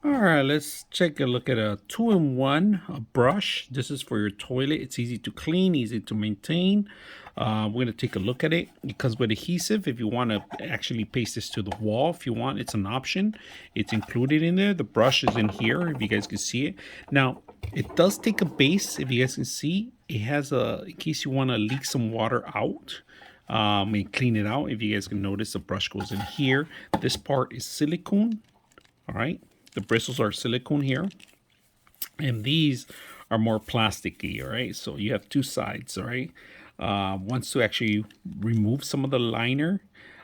All right, let's take a look at a two-in-one brush. This is for your toilet. It's easy to clean, easy to maintain. We're gonna take a look at it. It comes with adhesive. If you want to actually paste this to the wall, if you want, it's an option. It's included in there. The brush is in here, if you guys can see it. Now, it does take a base. If you guys can see, it has a, in case you want to leak some water out. And clean it out. If you guys can notice, the brush goes in here. This part is silicone. All right, the bristles are silicone here, and these are more plasticky. All right, so you have two sides. All right, one's to actually remove some of the liner,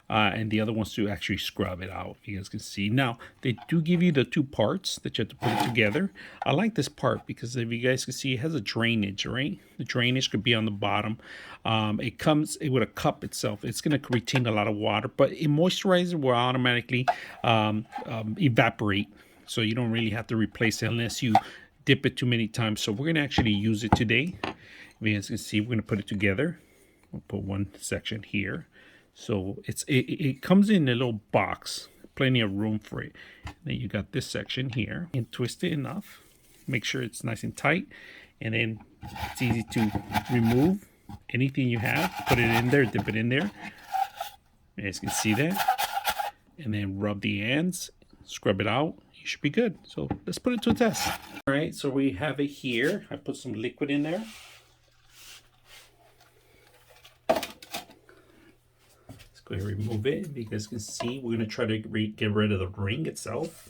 and the other one's to actually scrub it out. You guys can see now they do give you the two parts that you have to put it together. I like this part because if you guys can see, it has a drainage. Right, the drainage could be on the bottom. It comes with a cup itself. It's going to retain a lot of water, but a moisturizer will automatically evaporate, so you don't really have to replace it unless you dip it too many times. So we're going to actually use it today. As you can see, we're going to put it together. We'll put one section here. So it comes in a little box, plenty of room for it. Then you got this section here, and twist it enough. Make sure it's nice and tight, and then it's easy to remove anything you have. Put it in there, dip it in there. As you can see that, and then rub the ends, scrub it out. You should be good. So let's put it to a test. All right, so we have it here. I put some liquid in there. Go ahead and remove it. If you guys can see, we're going to try to get rid of the ring itself.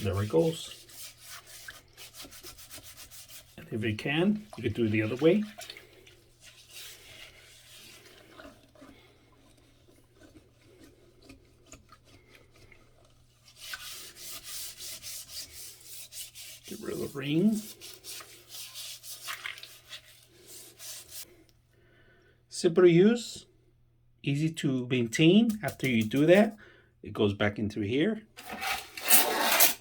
There it goes. And if you can do it the other way. Get rid of the ring. Simple to use. Easy to maintain. After you do that, it goes back into here.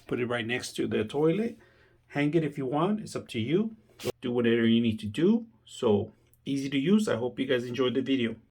Put it right next to the toilet. Hang it if you want. It's up to you. Do whatever you need to do. So easy to use. I hope you guys enjoyed the video.